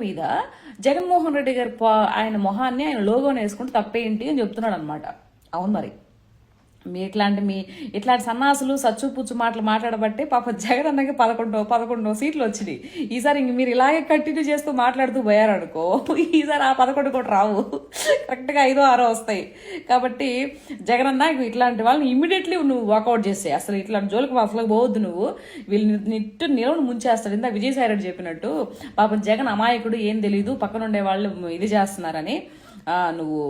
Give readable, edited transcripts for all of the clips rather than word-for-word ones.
మీద జగన్మోహన్ రెడ్డి గారి ఆయన మొహాన్ని ఆయన లోగోని వేసుకుంటే తప్పేంటి అని చెప్తున్నాడు అనమాట. అవును మరి ఇట్లాంటి సన్నాసులు సచ్చుపుచ్చు మాటలు మాట్లాడబట్టే పాప జగన్ అన్నకి 11 సీట్లు వచ్చినాయి. ఈసారి ఇంక మీరు ఇలాగే కంటిన్యూ చేస్తూ మాట్లాడుతూ పోయారనుకో, ఈసారి ఆ 11 కూడా రావు, కరెక్ట్గా 5, 6 వస్తాయి. కాబట్టి జగన్ అన్న ఇట్లాంటి వాళ్ళని ఇమీడియట్లీ నువ్వు వాకౌట్ చేసాయి. అసలు ఇట్లాంటి జోలికి అసలు పోవద్దు నువ్వు. వీళ్ళు నిలవను ముంచేస్తాడు. ఇందా విజయసాయి రెడ్డి చెప్పినట్టు పాపం జగన్ అమాయకుడు, ఏం తెలీదు, పక్కన ఉండే వాళ్ళు ఇది చేస్తున్నారని. నువ్వు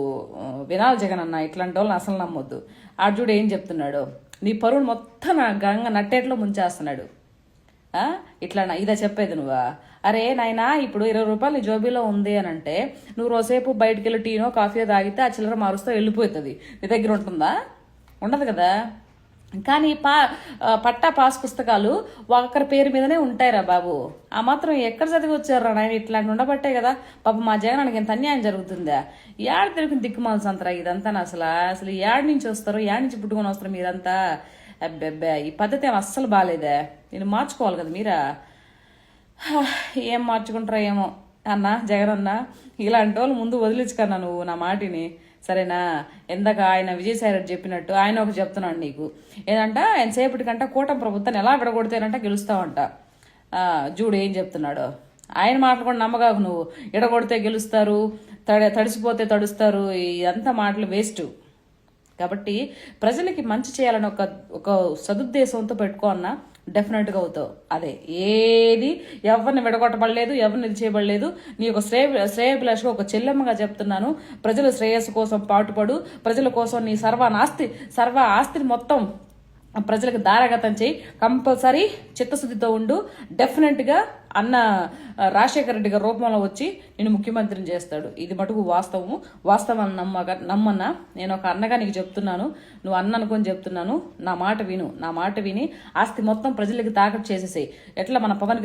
వినాలి జగన్ అన్న, ఇట్లాంటి వాళ్ళని అసలు నమ్మొద్దు. అర్జుడు ఏం చెప్తున్నాడు, నీ పరువును మొత్తం గంగ నట్టేట్లో ముంచేస్తున్నాడు. ఇట్లా ఇదా చెప్పేది నువ్వా? అరే నాయనా, ఇప్పుడు 20 రూపాయలు నీ జోబీలో ఉంది అని అంటే నువ్వు రోజేపు బయటికి వెళ్ళి టీనో కాఫీయో తాగితే ఆ చిల్లర మారుస్తూ వెళ్ళిపోతుంది. నీ దగ్గర ఉంటుందా? ఉండదు కదా. కానీ పట్టా పాస్ పుస్తకాలు ఒకరి పేరు మీదనే ఉంటాయిరా బాబు. ఆ మాత్రం ఎక్కడ చదివి వచ్చారా నాయన? ఇట్లాంటి ఉండబట్టే కదా పాప మా జగనానికి ఎంత అన్యాయం జరుగుతుందా? ఏడ తిరిగి దిక్కుమాల్సి అంతరా ఇదంతా. అసలు ఏడు నుంచి వస్తారు, ఏడు నుంచి పుట్టుకొని వస్తారు మీరంతా? అబ్బెబ్బే, ఈ పద్ధతి ఏమో అస్సలు బాగాలేదే. నేను మార్చుకోవాలి కదా మీరా. ఏం మార్చుకుంటారా ఏమో అన్న జగన్ అన్న. ఇలాంటి వాళ్ళు ముందు వదిలించుకన్నా నువ్వు నా మాటిని, సరేనా? ఎందాక ఆయన విజయసాయి రెడ్డి చెప్పినట్టు ఆయన ఒకటి చెప్తున్నాడు నీకు. ఏదంట ఎంతసేపటికంట కూటమి ప్రభుత్వాన్ని ఎలా విడగొడితేనంట గెలుస్తావంట. చూడు ఏం చెప్తున్నాడు. ఆయన మాటలు కూడా నమ్మగాకు నువ్వు. ఎడగొడితే గెలుస్తారు, తడిసిపోతే తడుస్తారు, ఇదంతా మాటలు వేస్ట్. కాబట్టి ప్రజలకి మంచి చేయాలని ఒక సదుద్దేశంతో పెట్టుకో అన్న, డెఫినెట్గా అవుతావు. అదే ఏది ఎవరిని విడగొట్టబడలేదు, ఎవరిని ఇది చేయబడలేదు. నీ యొక్క శ్రేయభిలాషగా ఒక చెల్లెమ్మగా చెప్తున్నాను. ప్రజల శ్రేయస్సు కోసం పాటుపడు. ప్రజల కోసం నీ సర్వ ఆస్తిని మొత్తం ప్రజలకు దారాగతం చేయి. కంపల్సరీ చిత్తశుద్ధితో ఉండు. డెఫినెట్గా అన్న రాజశేఖర రెడ్డి గారి రూపంలో వచ్చి నేను ముఖ్యమంత్రిని చేస్తాడు. ఇది మటుకు వాస్తవం నమ్మన్నా. నేను ఒక అన్నగా నీకు చెప్తున్నాను, నువ్వు అన్న అనుకొని చెప్తున్నాను. నా మాట విను. నా మాట విని ఆస్తి మొత్తం ప్రజలకి తాకట్టు చేసేసాయి. ఎట్లా మన పవన్